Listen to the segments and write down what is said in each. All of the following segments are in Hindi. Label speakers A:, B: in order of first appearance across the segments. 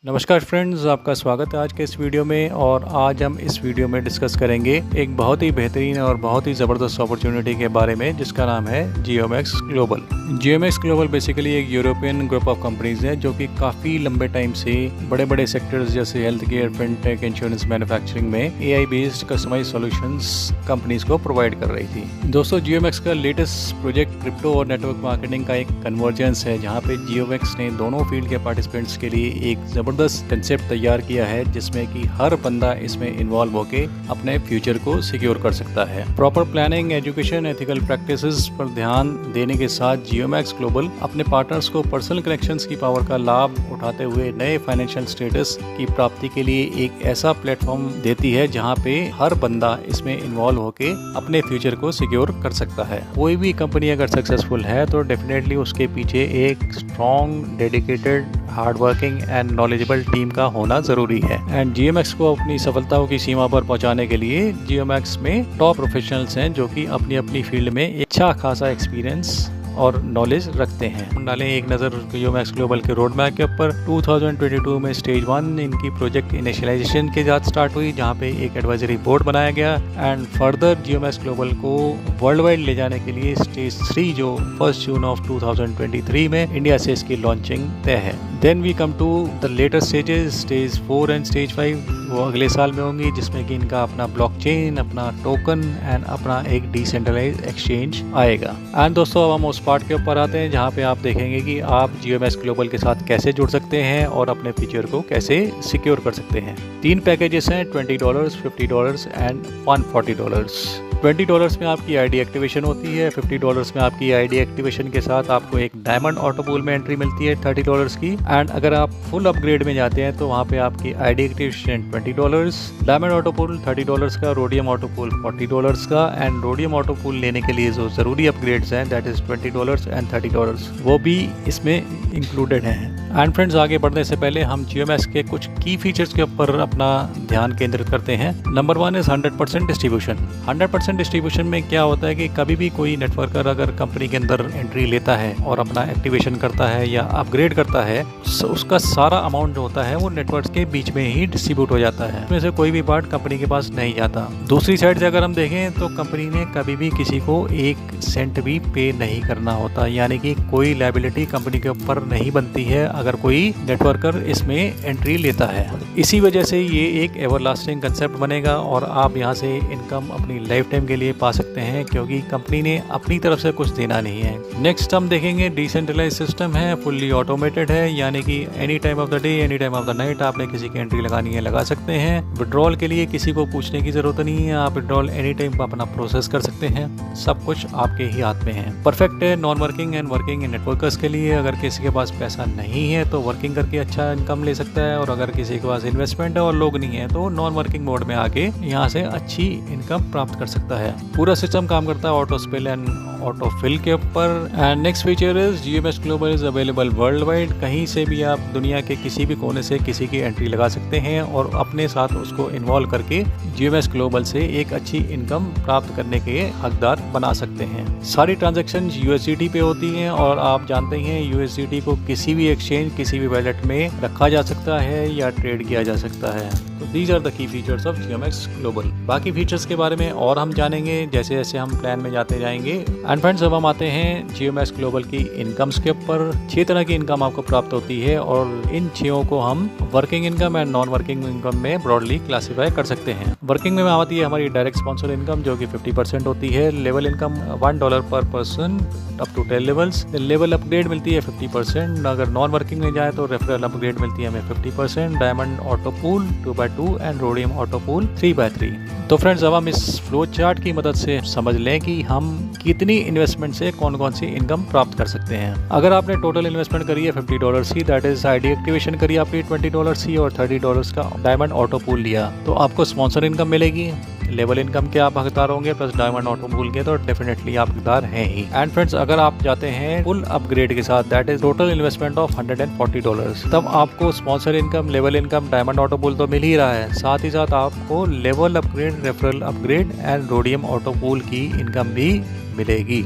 A: नमस्कार फ्रेंड्स, आपका स्वागत है आज के इस वीडियो में। और आज हम इस वीडियो में डिस्कस करेंगे एक बहुत ही बेहतरीन और बहुत ही ज़बरदस्त अपॉर्चुनिटी के बारे में, जिसका नाम है GeoMax global. GeoMax global basically एक यूरोपियन ग्रुप ऑफ कंपनीज है जो कि काफ़ी लंबे टाइम से बड़े बड़े सेक्टर्स जैसे health care, fintech, insurance, manufacturing में AI based customise solutions companies को प्रोवाइड कर रही थी। दोस्तों, GeoMax का लेटेस्ट प्रोजेक्ट क्रिप्टो और नेटवर्क मार्केटिंग का एक कन्वर्जेंस है, जहाँ पे GeoMax ने दोनों फील्ड के पार्टिसिपेंट्स के लिए एक जबरदस्त कंसेप्ट तैयार किया है, जिसमें कि हर बंदा इसमें इन्वॉल्व होके अपने फ्यूचर को सिक्योर कर सकता है। Proper planning, education, ethical practices पर ध्यान देने के साथ GeoMax ग्लोबल अपने पार्टनर्स को पर्सनल कनेक्शंस की पावर का लाभ उठाते हुए नए फाइनेंशियल स्टेटस की प्राप्ति के लिए एक ऐसा प्लेटफॉर्म देती है जहां पे हर बंदा इसमें इन्वॉल्व होके अपने फ्यूचर को सिक्योर कर सकता है। कोई भी कंपनी अगर सक्सेसफुल है तो डेफिनेटली उसके पीछे एक strong, dedicated, hard working and knowledgeable team का होना जरूरी है। एंड GeoMax को अपनी सफलताओं की सीमा पर पहुंचाने के लिए GeoMax में टॉप प्रोफेशनल्स हैं जो कि अपनी अपनी फील्ड में अच्छा खासा एक्सपीरियंस और नॉलेज रखते हैं। डालें एक नज़र GeoMax ग्लोबल के रोड मैप के ऊपर। 2022 में स्टेज 1 इनकी प्रोजेक्ट इनिशियलाइजेशन के साथ स्टार्ट हुई, जहां पे एक एडवाइजरी बोर्ड बनाया गया। एंड फर्दर GeoMax ग्लोबल को वर्ल्ड वाइड ले जाने के लिए स्टेज 3 जो 1 जून ऑफ 2023 में इंडिया से इसकी लॉन्चिंग तय है। Then we come to the later stages, stage 4 and stage 5 वो अगले साल में होंगी, जिसमें कि इनका अपना ब्लॉकचेन, अपना टोकन एंड अपना एक डिसेंट्रलाइज्ड एक्सचेंज आएगा। एंड दोस्तों, अब हम उस पार्ट के ऊपर आते हैं जहां पे आप देखेंगे कि आप GeoMax ग्लोबल के साथ कैसे जुड़ सकते हैं और अपने फ्यूचर को कैसे सिक्योर कर सकते हैं। 3 पैकेजेस हैं, $20, $50 एंड $140। $20 में आपकी ID एक्टिवेशन होती है, $50 में आपकी ID एक्टिवेशन के साथ आपको एक डायमंड ऑटो पूल में एंट्री मिलती है $30 की। एंड अगर आप फुल अपग्रेड में जाते हैं तो वहाँ पे आपकी ID activation $20, diamond auto pool $30 का, रोडियम ऑटो पूल $40 का। एंड रोडियम ऑटो पूल लेने के लिए जो ज़रूरी अपग्रेड्स हैं दैट इज़ $20 एंड $30, वो भी इसमें इंक्लूडेड हैं। एंड फ्रेंड्स, आगे बढ़ने से पहले हम GeoMax के कुछ की फीचर्स के ऊपर अपना ध्यान केंद्रित करते हैं। Number 1 is 100% distribution. 100% डिस्ट्रीब्यूशन में क्या होता है कि कभी भी कोई नेटवर्कर अगर कंपनी के अंदर एंट्री लेता है और अपना एक्टिवेशन करता है या अपग्रेड करता है, उसका सारा अमाउंट जो होता है वो नेटवर्क के बीच में ही डिस्ट्रीब्यूट हो जाता है। इसमें से कोई भी पार्ट कंपनी के पास नहीं जाता। दूसरी साइड से अगर हम देखें तो कंपनी ने कभी भी किसी को 1 सेंट भी पे नहीं करना होता, यानी कि कोई लायबिलिटी कंपनी के ऊपर नहीं बनती है अगर कोई नेटवर्कर इसमें एंट्री लेता है। इसी वजह से ये एक एवरलास्टिंग कंसेप्ट बनेगा और आप यहाँ से इनकम अपनी लाइफ टाइम के लिए पा सकते हैं, क्योंकि कंपनी ने अपनी तरफ से कुछ देना नहीं है। नेक्स्ट हम देखेंगे डिसेंट्रलाइज सिस्टम है, फुल्ली ऑटोमेटेड है, यानी कि any time of the day, any time of the night आपने किसी की एंट्री लगानी है लगा सकते हैं। विड्रॉल के लिए किसी को पूछने की जरूरत नहीं है, आप विड्रॉल एनी टाइम अपना प्रोसेस कर सकते हैं। सब कुछ आपके ही हाथ में है। परफेक्ट है non working and working networkers के लिए। अगर किसी के पास पैसा नहीं है तो वर्किंग करके अच्छा इनकम ले सकता है, और अगर किसी के पास इन्वेस्टमेंट है और लोग नहीं है तो नॉन वर्किंग मोड में आके यहाँ से अच्छी इनकम प्राप्त कर सकता है। पूरा सिस्टम काम करता है auto spill and auto fill के ऊपर। And next feature is GeoMax global is available world wide. कहीं से भी आप दुनिया के किसी भी कोने से किसी की एंट्री लगा सकते हैं और अपने साथ उसको इन्वॉल्व करके GeoMax ग्लोबल से एक अच्छी इनकम प्राप्त करने के हकदार बना सकते हैं। सारी ट्रांजैक्शन USDT पे होती हैं और आप जानते हैं USDT को किसी भी एक्सचेंज, किसी भी वैलेट में रखा जा सकता है या ट्रेड किया जा सकता है। तो these are the key features of GeoMax global. बाकी फीचर्स के बारे में और हम जानेंगे जैसे जैसे हम प्लान में जाते जाएंगे। एंड फ्रेंड्स, अब हम आते हैं GeoMax ग्लोबल की इनकम्स के ऊपर। 6 तरह की इनकम आपको प्राप्त होती है और इन 6 को हम working income and non working income में ब्रॉडली क्लासीफाई कर सकते हैं। वर्किंग में आती है हमारी डायरेक्ट स्पॉन्सर इनकम जो कि 50% होती है। Level income $1 per person up to 10 levels. Level upgrade मिलती है 50%। अगर नॉन वर्किंग में जाए तो रेफरल अपग्रेड मिलती है हमें 50%। Diamond auto pool 2x2 and rhodium auto pool 3x3। तो फ्रेंड्स, अब हम इस फ्लो चार्ट की मदद से समझ लें कि हम कितनी इन्वेस्टमेंट से कौन कौन सी इनकम प्राप्त कर सकते हैं। अगर आपने टोटल इन्वेस्टमेंट करी है $50 की, दैट इज ID एक्टिवेशन करी आपकी $20 की और $30 का डायमंड ऑटो पूल लिया, तो आपको स्पॉन्सर इनकम मिलेगी। लेवल इनकम के आप हकदार होंगे प्लस डायमंड ऑटो पूल के, तो डेफिनेटली आप हकदार हैं ही। एंड फ्रेंड्स, अगर आप जाते हैं फुल अपग्रेड के साथ, that is total investment of $140, तब आपको sponsor income, level income, diamond auto pool तो मिल ही रहा है, साथ ही साथ आपको level upgrade, referral upgrade and rhodium auto pool की इनकम भी मिलेगी।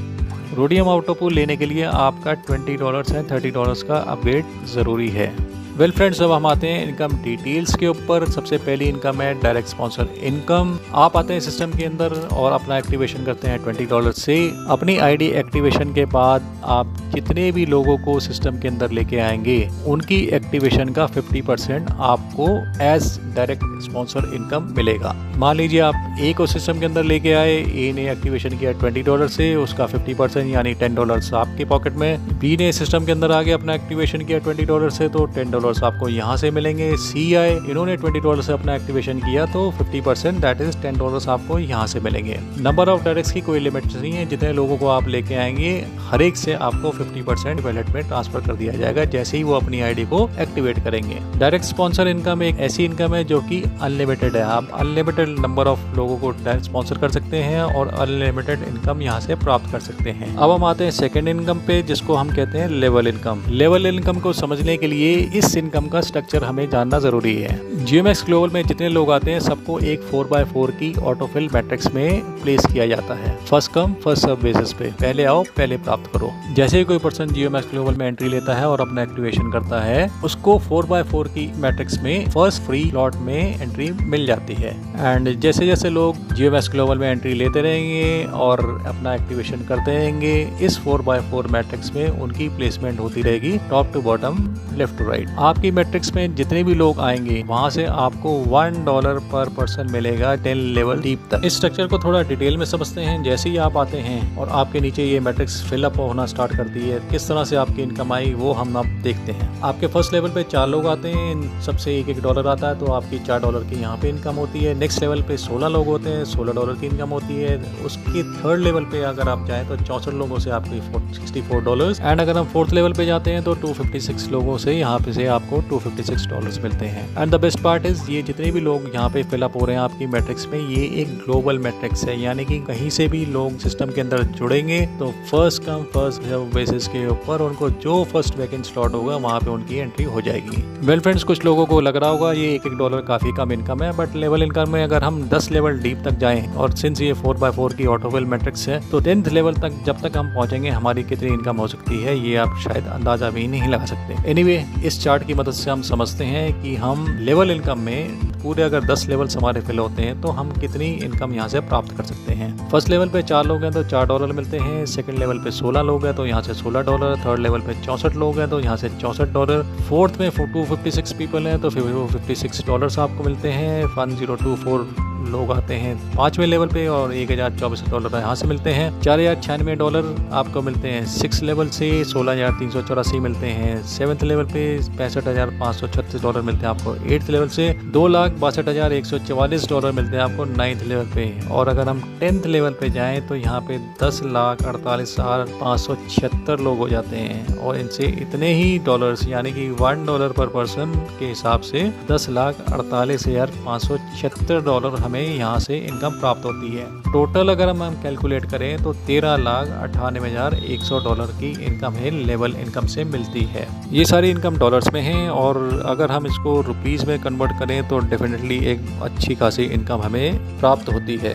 A: रोडियम ऑटो पूल लेने के लिए आपका $20 एंड $30 का अपग्रेड ज़रूरी है। वेल फ्रेंड्स, अब हम आते हैं इनकम डिटेल्स के ऊपर। सबसे पहली इनकम है डायरेक्ट स्पॉन्सर इनकम। आप आते हैं सिस्टम के अंदर और अपना एक्टिवेशन करते हैं $20 से। अपनी आईडी एक्टिवेशन के बाद आप जितने भी लोगों को सिस्टम के अंदर लेके आएंगे उनकी एक्टिवेशन का 50% आपको एज डायरेक्ट स्पॉन्सर इनकम मिलेगा। मान लीजिए आप ए को सिस्टम के अंदर लेके आए, ए ने एक्टिवेशन किया $20 से, उसका 50% यानी $10 आपके पॉकेट में। बी ने सिस्टम के अंदर आगे अपना एक्टिवेशन किया $20 से, तो $10 आपको यहाँ से मिलेंगे। सी आए, इन्होंने $20 से अपना एक्टिवेशन किया तो 50% दैट इज $10 आपको यहाँ से मिलेंगे। नंबर ऑफ डायरेक्ट्स की कोई लिमिट नहीं है, जितने लोगों को आप लेके आएंगे हर एक से आपको 50% वैलेट में ट्रांसफर कर दिया जाएगा जैसे ही वो अपनी आईडी को एक्टिवेट करेंगे। डायरेक्ट स्पॉन्सर इनकम एक ऐसी इनकम है जो कि अनलिमिटेड है। आप अनलिमिटेड नंबर ऑफ लोगों को डायरेक्ट स्पॉन्सर कर सकते हैं और अनलिमिटेड इनकम यहाँ से प्राप्त कर सकते हैं। अब हम आते हैं सेकंड इनकम पे, जिसको हम कहते हैं लेवल इनकम। लेवल इनकम को समझने के लिए इस इनकम का स्ट्रक्चर हमें जानना जरूरी है। GeoMax ग्लोबल में जितने लोग आते हैं सबको एक 4x4 की ऑटोफिल मैट्रिक्स में प्लेस किया जाता है, first come first serve basis पे। पहले आओ पहले प्राप्त करो। जैसे ही कोई पर्सन GeoMax ग्लोबल में एंट्री लेता है और अपना एक्टिवेशन करता है, उसको 4x4 की मैट्रिक्स में फर्स्ट फ्री स्लॉट में एंट्री मिल जाती है। एंड जैसे जैसे लोग GeoMax ग्लोबल में एंट्री लेते रहेंगे और अपना एक्टिवेशन करते रहेंगे, इस 4x4 मैट्रिक्स में उनकी प्लेसमेंट होती रहेगी top to bottom, left to right. आपकी मैट्रिक्स में जितने भी लोग आएंगे वहां से आपको $1 पर पर्सन मिलेगा 10 लेवल डीप तक। इस स्ट्रक्चर को थोड़ा डिटेल में समझते हैं। जैसे ही आप आते हैं और आपके नीचे ये मैट्रिक्स फिलअप होना स्टार्ट करती है, किस तरह से आपकी इनकम आई वो हम आप देखते हैं। आपके फर्स्ट लेवल पे 4 लोग आते हैं, सबसे $1 $1 आता है, तो आपकी $4 की यहाँ पे इनकम होती है। नेक्स्ट लेवल पे 16 लोग होते हैं, $16 की इनकम होती है। उसके थर्ड लेवल पे अगर आप जाएं तो 64 लोगों से आपकी $64। एंड अगर हम फोर्थ लेवल पे जाते हैं तो 256 लोगों से यहाँ पे से आपको $256 मिलते हैं। And the best part is, ये जितने भी लोग यहाँ पे फिलअप हो रहे हैं आपकी मैट्रिक्स में, ये एक ग्लोबल मैट्रिक्स है, यानी कि कहीं से भी लोग सिस्टम के अंदर जुड़ेंगे तो फर्स्ट कम फर्स्ट बेसिस के ऊपर उनको जो फर्स्ट वैकेंट स्लॉट होगा वहाँ पे उनकी एंट्री हो जाएगी। वेल फ्रेंड्स, कुछ लोगों को लग रहा होगा ये $1 काफी कम इनकम है, बट लेवल इनकम में अगर हम 10 लेवल डीप तक जाएं और सिंस ये 4x4 की ऑटोफिल मैट्रिक्स है, तो 10th लेवल तक जब तक हम पहुंचेंगे हमारी कितनी इनकम हो सकती है ये आप शायद अंदाजा भी नहीं लगा सकते। एनीवे, इस चार्ट की मदद से हम समझते हैं कि हम लेवल इनकम में पूरे अगर 10 लेवल्स हमारे फिल होते हैं तो हम कितनी इनकम यहाँ से प्राप्त कर सकते हैं। फर्स्ट लेवल पे 4 लोग हैं तो $4 मिलते हैं। सेकंड लेवल पे 16 लोग हैं तो यहाँ से $16। थर्ड लेवल पे 64 लोग हैं तो यहाँ से $64। फोर्थ में 256 पीपल हैं तो फिर $56 आपको मिलते हैं। 1024 लोग आते हैं 5वें लेवल पे और $1024 यहाँ से मिलते हैं। $4096 आपको मिलते हैं 6 लेवल से। 16,384 मिलते हैं 7th लेवल पे। $65,536 मिलते हैं आपको 8th लेवल से। $2,62,144 मिलते हैं आपको 9th लेवल पे। और अगर हम 10th लेवल पे जाएं तो यहाँ पे 10,48,576 लोग हो जाते हैं और इनसे इतने ही डॉलर्स यानी कि $1 पर पर्सन के हिसाब से $10,48,576 हमें यहाँ से इनकम प्राप्त होती है। टोटल अगर हम कैलकुलेट करें तो $13,98,100 की इनकम है लेवल इनकम से मिलती है। ये सारी इनकम डॉलर्स में है और अगर हम इसको रुपीस में कन्वर्ट करें तो डेफिनेटली एक अच्छी खासी इनकम हमें प्राप्त होती है।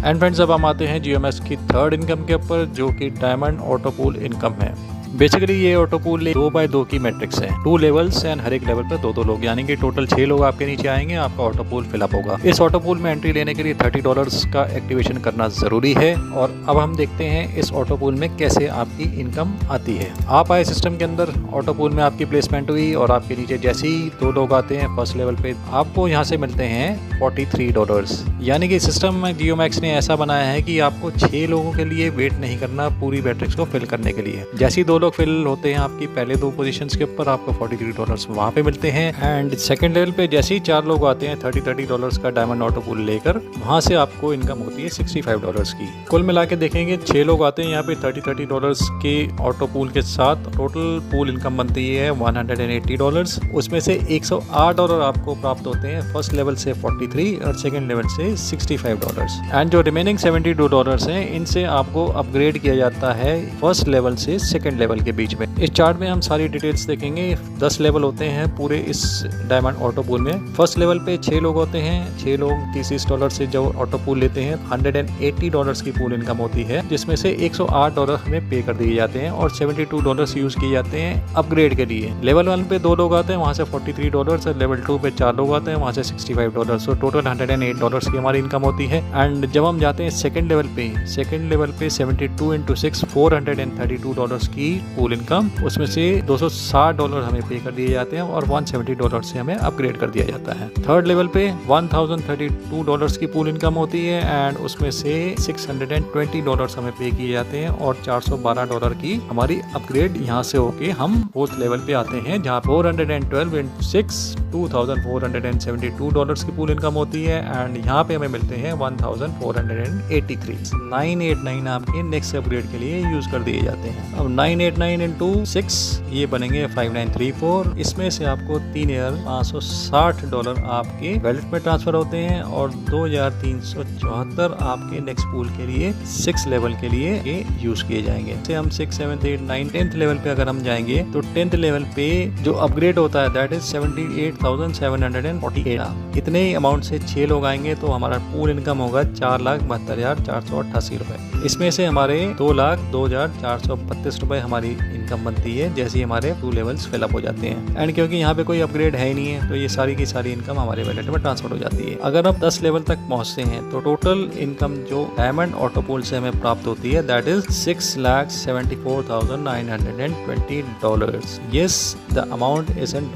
A: एंड फ्रेंड्स, अब हम आते हैं GeoMax की थर्ड इनकम के ऊपर, जो कि डायमंड ऑटोपूल इनकम है। बेसिकली ये ऑटोपूल 2x2 की मैट्रिक्स है, 2 लेवल्स एंड हर एक लेवल पर 2-2 लोग, यानी कि टोटल 6 लोग आपके नीचे आएंगे, आपका ऑटोपूल फिलअप होगा। इस ऑटोपूल में एंट्री लेने के लिए $30 का एक्टिवेशन करना जरूरी है। और अब हम देखते हैं इस ऑटोपूल में कैसे आपकी इनकम आती है। आप आए सिस्टम के अंदर, ऑटोपूल में आपकी प्लेसमेंट हुई और आपके नीचे जैसे ही 2 लोग आते हैं फर्स्ट लेवल पे, आपको यहाँ से मिलते हैं $43। यानी कि सिस्टम में GeoMax ने ऐसा बनाया है कि आपको 6 लोगों के लिए वेट नहीं करना पूरी मैट्रिक्स को फिल करने के लिए। जैसे ही 2 लोग फिल होते हैं आपकी पहले 2 पोजीशंस के ऊपर, आपको $43 वहां पे मिलते हैं। एंड सेकंड लेवल पे जैसे ही 4 लोग आते हैं $30 का डायमंड ऑटोपूल लेकर, वहां से आपको इनकम होती है $65 की। कुल मिला के देखेंगे 6 लोग आते हैं यहाँ पे $30 के ऑटोपूल के साथ, टोटल पूल इनकम बनती है $180। उसमें से $108 आपको प्राप्त होते हैं फर्स्ट लेवल से 43 और सेकंड लेवल से $65। एंड जो रिमेनिंग $72 हैं, इनसे आपको अपग्रेड किया जाता है फर्स्ट लेवल से सेकंड लेवल लेवल के बीच में। इस चार्ट में हम सारी डिटेल्स देखेंगे। 10 लेवल होते हैं पूरे इस डायमंड ऑटो पूल में। फर्स्ट लेवल पे 6 लोग होते हैं। 6 लोग $30 से जो ऑटो पूल लेते हैं, $180 की पूल इनकम होती है, जिसमें से $108 हमें पे कर दिए जाते हैं और $72 यूज किए जाते हैं अपग्रेड के लिए। लेवल 1 पे 2 लोग आते हैं, वहाँ से $43 और लेवल 2 पे 4 लोग आते हैं, वहाँ से $65। सो टोटल $108 की हमारी इनकम होती है। एंड जब हम जाते हैं सेकंड लेवल पे 72 × 6 $432 की पूल इनकम, उसमें से $260 हमें पे कर दिए जाते हैं और $170 से हमें अपग्रेड कर दिया जाता है। थर्ड लेवल पे $1032 की पूल इनकम होती है एंड उसमें से $620 हमें पे किए जाते हैं और $412 की हमारी अपग्रेड यहाँ से होके हम फोर्थ लेवल पे आते हैं, जहाँ 412 × 6 $2472 की पूल इनकम होती है एंड यहाँ पे हमें मिलते हैं 1483। 989 आपके नेक्स्ट अपग्रेड के लिए यूज कर दिए जाते हैं। अब 989 × 6 ये बनेंगे 5934। इसमें से आपको $3560 आपके वैलेट में ट्रांसफर होते हैं और 2374 आपके नेक्स्ट पूल के लिए 6 लेवल के लिए ये यूज किए जाएंगे। से हम 6, 7, 8, 9, 10th लेवल पे अगर हम जाएंगे तो 10th लेवल पे जो अपग्रेड होता है दैट इज 78,748। इतने अमाउंट से 6 लोग आएंगे तो हमारा पूल इनकम होगा 4,72,488 रुपए। इसमें से हमारे 2,02,432 रुपए हमारी इनकम बनती है जैसे ही हमारे 2 लेवल्स फिलअप हो जाते हैं। एंड क्योंकि यहाँ पे कोई अपग्रेड है ही नहीं है तो ये सारी की सारी इनकम हमारे वैलेट में ट्रांसफर हो जाती है। अगर हम 10 लेवल तक पहुँचते हैं तो टोटल इनकम जो डायमंड ऑटो पूल से हमें प्राप्त होती है that is $6,74,920। Yes, the amount is in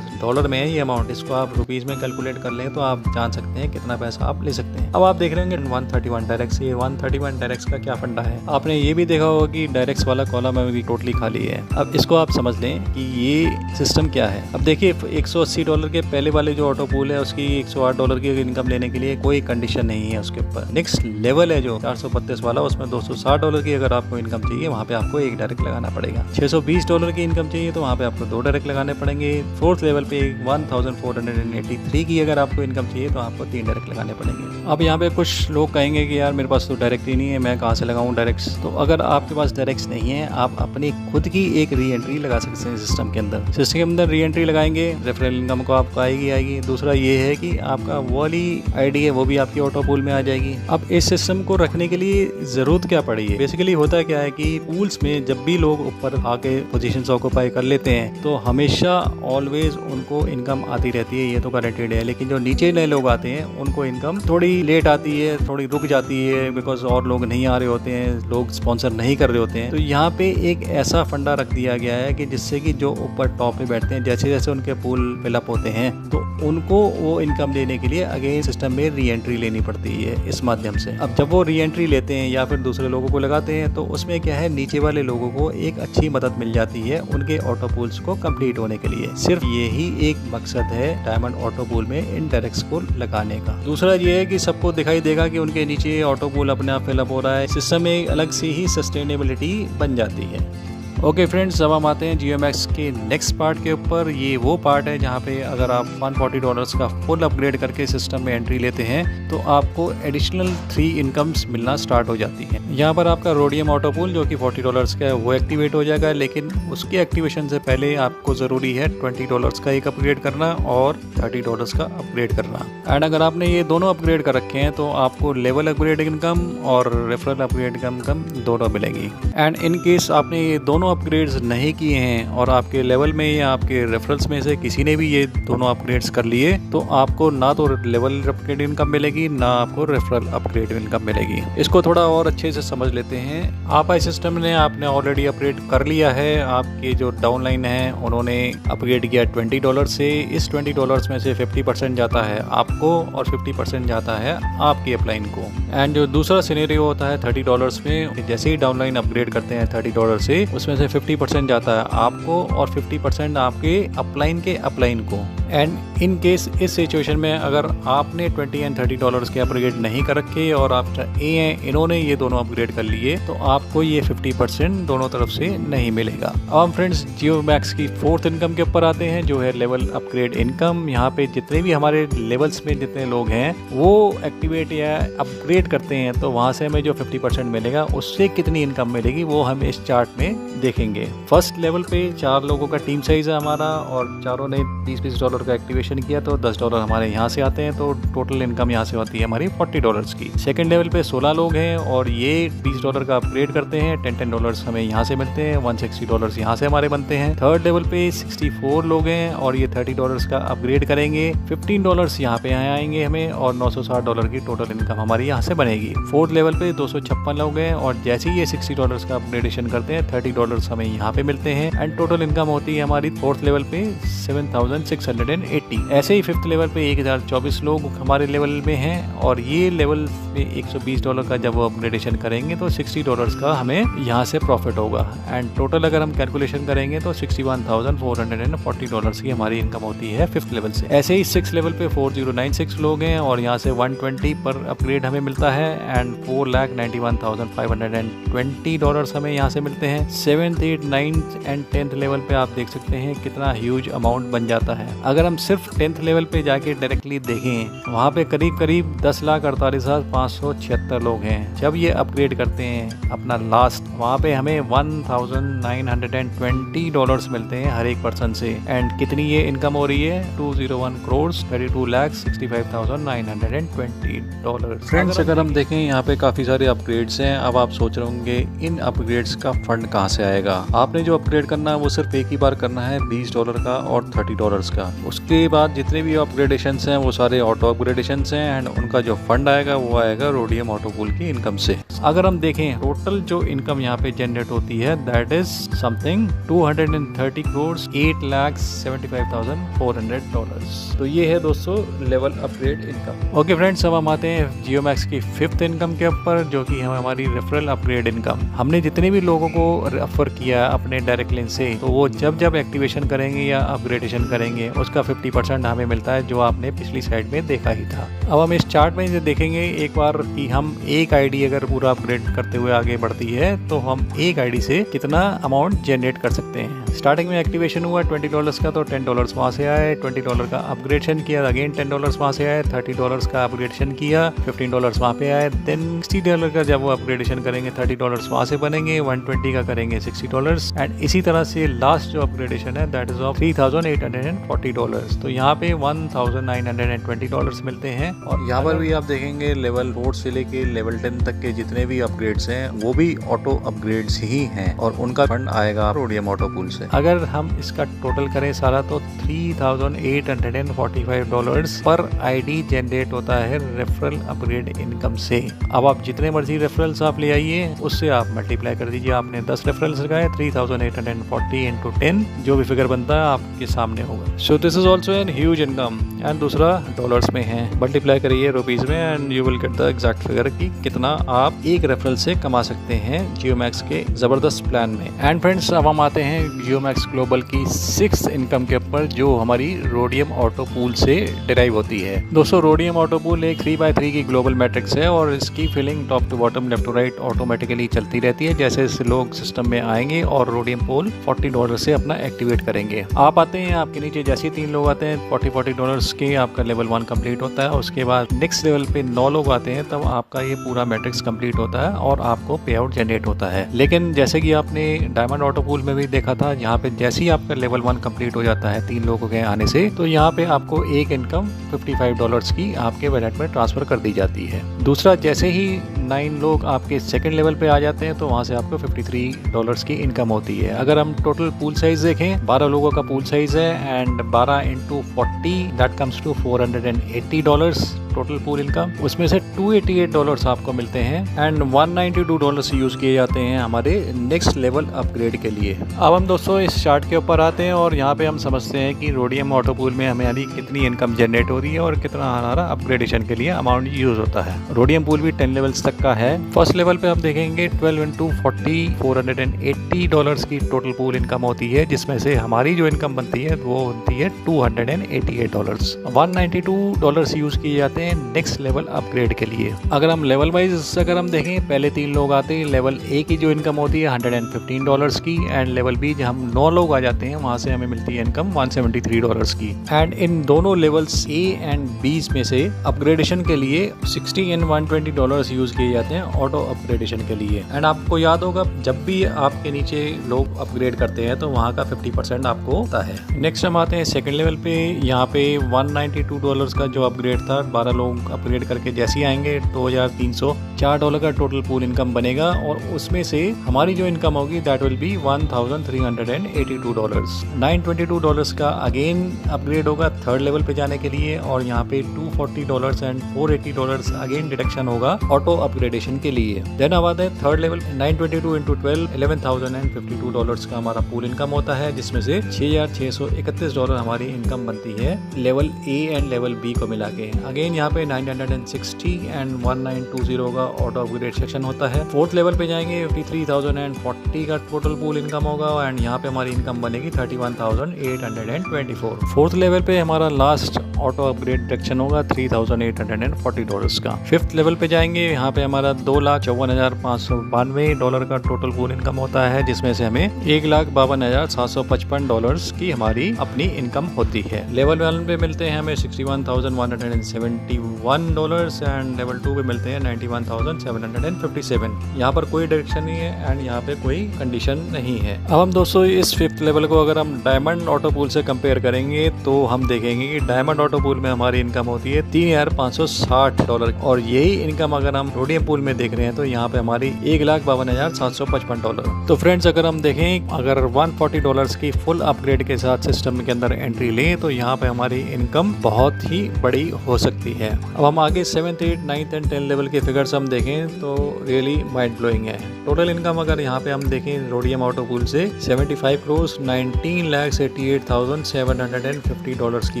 A: dollar में है ये अमाउंट। इसको आप रुपीज में कैलकुलेट कर लें तो आप जान सकते हैं कितना पैसा आप ले सकते हैं। अब आप देख रहे होंगे 131 डायरेक्ट्स। ये 131 डायरेक्ट्स का क्या फंडा है। आपने ये भी देखा होगा कि डायरेक्ट्स वाला कॉलम अभी टोटली खाली है। अब इसको आप समझ लें कि ये सिस्टम क्या है। अब देखिए $180 के पहले वाले जो ऑटो पूल है उसकी $108 की इनकम लेने के लिए कोई कंडीशन नहीं है उसके ऊपर। नेक्स्ट लेवल है जो 432 वाला, उसमें $260 की अगर आपको इनकम चाहिए वहाँ पे आपको 1 डायरेक्ट लगाना पड़ेगा। $620 की इनकम चाहिए तो वहाँ पे आपको 2 डायरेक्ट लगाने पड़ेंगे। फोर्थ लेवल पे 1483 की अगर आपको इनकम चाहिए तो आपको 3 डायरेक्ट लगाने पड़ेंगे। अब यहाँ पे कुछ लोग कहेंगे कि यार मेरे पास तो डायरेक्ट ही नहीं है, मैं कहाँ से लगाऊं डायरेक्ट्स। तो अगर आपके पास डायरेक्ट्स नहीं है आप अपनी खुद की एक री एंट्री लगा सकते हैं सिस्टम के अंदर। सिस्टम के अंदर री एंट्री लगाएंगे, रेफरल इनकम को आपको आएगी। दूसरा ये है कि आपका वाली आईडी है वो भी आपकी ऑटो पूल में आ जाएगी। अब इस सिस्टम को रखने के लिए जरूरत क्या पड़ी है। बेसिकली होता क्या है कि पूल्स में जब भी लोग ऊपर आके पोजीशंस ऑक्यूपाई कर लेते हैं तो हमेशा ऑलवेज उनको इनकम आती रहती है, ये तो गारंटेड है। लेकिन जो नीचे नए लोग आते हैं उनको इनकम थोड़ी लेट आती है, थोड़ी रुक जाती है, बिकॉज और लोग नहीं आ रहे होते हैं, लोग स्पॉन्सर नहीं कर रहे होते हैं। तो यहाँ पे एक ऐसा फंडा रख दिया गया है कि जिससे कि जो ऊपर टॉप पे बैठते हैं जैसे जैसे उनके पूल फिलअप होते हैं तो उनको वो इनकम लेने के लिए अगेन सिस्टम में री एंट्री लेनी पड़ती है इस माध्यम से। अब जब वो री एंट्री लेते हैं या फिर दूसरे लोगों को लगाते हैं तो उसमें क्या है, नीचे वाले लोगों को एक अच्छी मदद मिल जाती है उनके ऑटो पूल्स को कंप्लीट होने के लिए। सिर्फ यही एक मकसद है डायमंड ऑटो पूल में इन डायरेक्ट्स को लगाने का। दूसरा ये है कि सबको दिखाई देगा कि उनके नीचे ऑटो पूल अपने आप फिलअप हो रहा है। सिस्टम में अलग से ही सस्टेनेबिलिटी बन जाती है। ओके फ्रेंड्स, अब हम आते हैं GeoMax के नेक्स्ट पार्ट के ऊपर। ये वो पार्ट है जहाँ पे अगर आप $140 का फुल अपग्रेड करके सिस्टम में एंट्री लेते हैं तो आपको एडिशनल 3 इनकम्स मिलना स्टार्ट हो जाती हैं। यहाँ पर आपका रोडियम ऑटो पूल जो कि $40 का है वो एक्टिवेट हो जाएगा, लेकिन उसके एक्टिवेशन से पहले आपको ज़रूरी है $20 का एक अपग्रेड करना और $30 का अपग्रेड करना। एंड अगर आपने ये दोनों अपग्रेड कर रखे हैं तो आपको लेवल अपग्रेड इनकम और रेफरल अपग्रेड इनकम दोनों मिलेंगी। एंड इन केस आपने ये दोनों अपग्रेड्स नहीं किए हैं और आपके लेवल में या आपके रेफरल्स में से किसी ने भी ये दोनों अपग्रेड्स कर लिए तो आपको ना तो लेवल अपग्रेड इनकम मिलेगी ना आपको रेफरल अपग्रेड इनकम मिलेगी। इसको थोड़ा और अच्छे से समझ लेते हैं। आप आई सिस्टम ने आपने ऑलरेडी अपग्रेड कर लिया है, आपके जो डाउनलाइन है उन्होंने अपग्रेड किया $20 से। इस $20 में से 50% जाता है आपको और 50% जाता है आपकी अपलाइन को। एंड जो दूसरा सिनेरियो होता है $30 में, जैसे ही डाउनलाइन अपग्रेड करते हैं $30 से, उसमें से 50% जाता है आपको और 50% आपके अपलाइन के अपलाइन को। एंड इन केस इस सिचुएशन में अगर आपने 20 एंड 30 डॉलर्स के अपग्रेड नहीं कर रखे और आप ए हैं, इन्होंने ये दोनों अपग्रेड कर लिए, तो आपको ये 50% दोनों तरफ से नहीं मिलेगा। अब हम फ्रेंड्स जियो मैक्स की फोर्थ इनकम के ऊपर आते हैं, जो है लेवल अपग्रेड इनकम। यहाँ पे जितने भी हमारे लेवल्स में जितने लोग हैं वो एक्टिवेट या अपग्रेड करते हैं, तो वहाँ से हमें जो 50% मिलेगा उससे कितनी इनकम मिलेगी वो हम इस चार्ट में देखेंगे। फर्स्ट लेवल पे 4 लोगों का टीम साइज है हमारा और चारों ने 20-20 डॉलर का एक्टिवेशन किया, तो 10 डॉलर हमारे यहाँ से आते हैं, तो टोटल इनकम यहाँ से होती है हमारी 40 डॉलर्स की। सेकंड लेवल पे 16 लोग हैं और ये 20 डॉलर का अपग्रेड करते हैं, 10 डॉलर्स हमें यहाँ से मिलते हैं, 160 डॉलर्स यहाँ से हमारे बनते हैं। थर्ड लेवल पे 64 लोग हैं और ये 30 डॉलर्स का अपग्रेड करेंगे, 15 डॉलर्स यहाँ पे आएंगे हमें और 960 डॉलर की टोटल इनकम हमारी यहाँ से बनेगी। फोर्थ लेवल पे 256 लोग हैं और जैसे ही ये 60 डॉलर्स का अपग्रेडेशन करते हैं 30 डॉलर्स हमें यहाँ पे मिलते हैं एंड टोटल इनकम होती है हमारी फोर्थ लेवल पे 7680। ऐसे ही फिफ्थ लेवल पे 1024 लोग हमारे लेवल में हैं और ये लेवल में 120 डॉलर का जब वो अपग्रेडेशन करेंगे तो 60 डॉलर्स का हमें यहाँ से प्रॉफिट होगा एंड टोटल अगर हम कैलकुलेशन करेंगे तो 61,440 डॉलर्स की हमारी इनकम होती है फिफ्थ लेवल से। ऐसे ही सिक्स लेवल पे 4096 लोग हैं और यहाँ से 120 पर अपग्रेड हमें मिलता है एंड 4,91,520 डॉलर्स हमें यहाँ से मिलते हैं। 7th, 8th, 9th and 10th level पे आप देख सकते हैं कितना ह्यूज अमाउंट बन जाता है। अगर हम सिर्फ 10th लेवल पे जाके डायरेक्टली देखें, वहाँ पे करीब 10,48,576 लोग हैं। जब ये अपग्रेड करते हैं अपना लास्ट, वहाँ पे हमें 1,920 डॉलर्स मिलते हैं हर एक पर्सन से एंड कितनी ये इनकम हो रही है 201 करोड़ 32,65,920 डॉलर। फ्रेंड्स अगर हम देखें यहाँ पे काफ़ी सारे अपग्रेड्स हैं। अब आप सोच रहे होंगे इन अपग्रेड्स का फंड कहाँ से आएगा। आपने जो अपग्रेड करना है वो सिर्फ एक ही बार करना है, 20 डॉलर का और 30 डॉलर्स का। उसके बाद जितने भी अपग्रेडेशंस हैं वो सारे ऑटो अपग्रेडेशंस हैं एंड उनका जो फंड आएगा वो आएगा रोडियम ऑटो पूल की इनकम से। अगर हम देखें टोटल जो इनकम यहाँ पे जनरेट होती है that is something 230 crore 8,75,400 dollars. तो ये है दोस्तों level upgrade income. Okay friends, अब हम आते हैं जियो मैक्स की फिफ्थ इनकम के ऊपर, जो कि है हमारी रेफरल अपग्रेड इनकम। हमने जितने भी लोगों को रेफर किया अपने डायरेक्ट लिंक से, तो वो जब एक्टिवेशन करेंगे या अपग्रेडेशन करेंगे उसका 50% हमें मिलता है, जो आपने पिछली साइड में देखा ही था। अब हम इस चार्ट में देखेंगे एक बार कि हम एक आईडी अगर पूरा अपग्रेड करते हुए आगे बढ़ती है तो हम एक आईडी से कितना अमाउंट जनरेट कर सकते हैं। स्टार्टिंग में एक्टिवेशन हुआ 20 डॉलर्स का, तो 10 डॉलर्स वहाँ से आए, 20 डॉलर का अपग्रेडेशन किया, अगेन 10 डॉलर्स वहाँ से आए, 30 डॉलर्स का अपग्रेडेशन किया, 15 डॉलर्स वहाँ पे आए, देन 60 डॉलर का जब वो अपग्रेडेशन करेंगे 30 डॉलर्स वहाँ से बनेंगे, 120 का करेंगे 60 डॉलर्स एंड इसी तरह से लास्ट जो अपग्रेडेशन है दैट इज ऑफ 3,840 डॉलर्स। तो यहाँ पे 1,920 डॉलर्स मिलते हैं। और यहाँ पर भी आप देखेंगे लेवल 4 से लेके लेवल 10 तक के जितने भी अपग्रेड्स हैं वो भी ऑटो अपग्रेड्स ही हैं और उनका फंड आएगा रोडियम ऑटो पूल से। अगर हम इसका टोटल करें सारा तो 3,845 डॉलर्स पर आईडी जनरेट होता है रेफरल अपग्रेड इनकम से। अब आप जितने मर्जी रेफरल्स आप ले आइए उससे आप मल्टीप्लाई कर दीजिए। आपने 10 रेफरल्स लगाए 3,840 इंटू 10, जो भी फिगर बनता है आपके सामने होगा। So this is also an huge income and दूसरा डॉलर्स में है। मल्टीप्लाई करिए रुपीज में and you will get the exact figure कि कितना आप एक रेफरल से कमा सकते हैं जियो मैक्स के जबरदस्त प्लान में। एंड फ्रेंड्स अब हम आते हैं जियो मैक्स ग्लोबल की 6th इनकम के ऊपर, जो हमारी रोडियम ऑटो पूल से डिराइव होती है। दोस्तों रोडियम ऑटो पूल एक 3x3 की ग्लोबल मैट्रिक्स है और इसकी filling top to bottom left to right automatically चलती रहती है। जैसे जैसे लोग सिस्टम में आएंगे और रोडियम पूल 40 डॉलर से अपना एक्टिवेट करेंगे। आप आते हैं, आपके नीचे जैसे 3 लोग आते हैं 40 डॉलर्स के आपका लेवल 1 कंप्लीट होता है। उसके बाद नेक्स्ट लेवल पे 9 लोग आते हैं, तब आपका ये पूरा मैट्रिक्स कंप्लीट होता है और आपको पे आउट जनरेट होता है। लेकिन जैसे कि आपने डायमंड ऑटो पूल में भी देखा था, यहाँ पे जैसे ही आपका लेवल 1 कंप्लीट हो जाता है 3 लोगों के आने से, तो यहाँ पे आपको एक इनकम 55 डॉलर्स की आपके वॉलेट में ट्रांसफर कर दी जाती है। दूसरा, जैसे ही 9 लोग आपके सेकंड लेवल पे आ जाते हैं तो वहाँ से आपको 53 डॉलर्स की इनकम होती है। अगर हम टोटल पूल साइज देखें, 12 लोगों का पूल साइज है and 12 × 40 that comes to 480 dollars total pool income, उसमें से $288 आपको मिलते हैं एंड $192 यूज किए जाते हैं हमारे नेक्स्ट लेवल अपग्रेड के लिए। अब हम दोस्तों इस चार्ट के ऊपर आते हैं और यहाँ पे हम समझते हैं कि रोडियम ऑटो पूल में हमारी कितनी इनकम जनरेट हो रही है और कितना हमारा अपग्रेडेशन के लिए अमाउंट यूज होता है। रोडियम पूल भी 10 लेवल्स तक का है। फर्स्ट लेवल पे हम देखेंगे 12 into 40 $480 की टोटल पूल इनकम होती है, जिसमें से हमारी जो इनकम बनती है वो बनती है $288। $192 यूज किए जाते हैं नेक्स्ट लेवल अपग्रेड के लिए। अगर हम लेवल वाइज अगर हम देखें, पहले 3 लोग आते हैं, लेवल ए की जो इनकम होती है $115 की एंड लेवल बी जब हम 9 लोग आ जाते हैं वहां से हमें मिलती है इनकम $173 की। एंड इन दोनों लेवल्स ए एंड बी में से अपग्रेडेशन के लिए $60 and $120 यूज किए जाते हैं ऑटो अपग्रेडेशन के लिए। एंड आपको याद होगा जब भी आपके नीचे लोग अपग्रेड करते हैं तो वहाँ का 50% आपको होता है। नेक्स्ट हम आते हैं सेकंड लेवल पे। यहाँ पे $192 का जो अपग्रेड था, 12 लोग अपग्रेड करके जैसे ही आएंगे $2304 का टोटल पूल इनकम बनेगा और उसमें से हमारी जो इनकम होगी दैट विल बी $1382। $922 का अगेन अपग्रेड होगा थर्ड लेवल पे जाने के लिए और यहाँ पे $240 एंड $480 अगेन डिडक्शन होगा ऑटो अपग्रेडेशन के लिए। देन अब आता है थर्ड लेवल 922 into 12 $11,052 का हमारा पूल इनकम होता है, जिसमें से $6,631 हमारी इनकम बनती है level A and level B को मिला के। अगेन यहाँ पे 960 एंड 1920 का ऑटो अपग्रेड सेक्शन होता है। फोर्थ लेवल पे जाएंगे 53,040 का टोटल पूल इनकम होगा एंड यहाँ पे हमारी इनकम बनेगी 31,824। फोर्थ लेवल पे हमारा लास्ट ऑटो अपग्रेड डिडक्शन होगा $3,840 का। फिफ्थ लेवल पे जाएंगे, यहाँ पे हमारा $2,54,592 का टोटल पूल इनकम होता है, जिसमें से हमें $1,52,755 की हमारी अपनी इनकम होती है। लेवल 1 पे मिलते हैं हमें $61,171 एंड लेवल 2 पे मिलते हैं $91,757। यहाँ पर कोई डिडक्शन नहीं है एंड यहाँ पे कोई कंडीशन नहीं है। अब हम दोस्तों इस फिफ्थ लेवल को अगर हम डायमंड ऑटो पूल से कंपेयर करेंगे तो हम देखेंगे कि डायमंड ऑटो पूल में हमारी इनकम होती है $3,560 और यही इनकम अगर हम रोडियम पूल में देख रहे हैं तो यहाँ पे हमारी $1,52,755। तो फ्रेंड्स अगर हम देखें, अगर $140 की फुल अपग्रेड के साथ सिस्टम के अंदर एंट्री लें तो यहाँ पे हमारी इनकम बहुत ही बड़ी हो सकती है। अब हम आगे 7th, 8th, 9th and 10th level के फिगर्स हम देखें तो रियली माइंड ब्लोइंग है। टोटल इनकम अगर यहाँ पे हम देखें रोडियम ऑटो पूल से 75 crores $19,88,750 की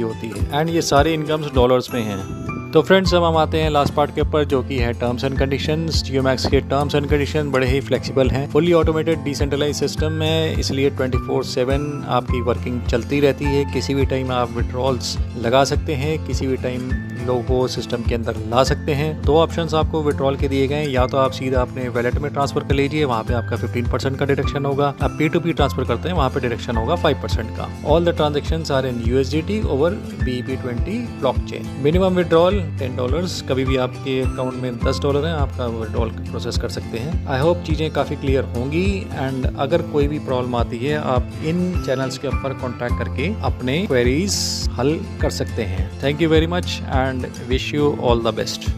A: होती है एंड ये सारी इनकम्स डॉलर्स में हैं। तो फ्रेंड्स अब हम आते हैं लास्ट पार्ट के ऊपर, जो कि है टर्म्स एंड कंडीशंस। जियोमैक्स के टर्म्स एंड कंडीशन बड़े ही फ्लेक्सिबल हैं। फुली ऑटोमेटेड डिसेंट्रलाइज सिस्टम है, इसलिए 24/7 आपकी वर्किंग चलती रहती है। किसी भी टाइम आप विड्रॉल्स लगा सकते हैं, किसी भी टाइम लोगों को सिस्टम के अंदर ला सकते हैं। 2 ऑप्शंस आपको विड्रॉल के दिए गए हैं, या तो आप सीधा अपने वैलेट में ट्रांसफर कर लीजिए, वहाँ पे आपका 15% का डिडक्शन होगा। आप P2P ट्रांसफर करते हैं, वहाँ पे डिडक्शन होगा 5% का। All the transactions are in USDT over BEP20 blockchain. Minimum withdrawal $10। कभी भी आपके अकाउंट में $10 है, आपका विड्रॉल प्रोसेस कर सकते हैं। आई होप चीज़ें काफ़ी क्लियर होंगी एंड अगर कोई भी प्रॉब्लम आती है आप इन चैनल्स के ऊपर कॉन्टैक्ट करके अपने क्वेरीज हल कर सकते हैं। Thank you very much and wish you all the best.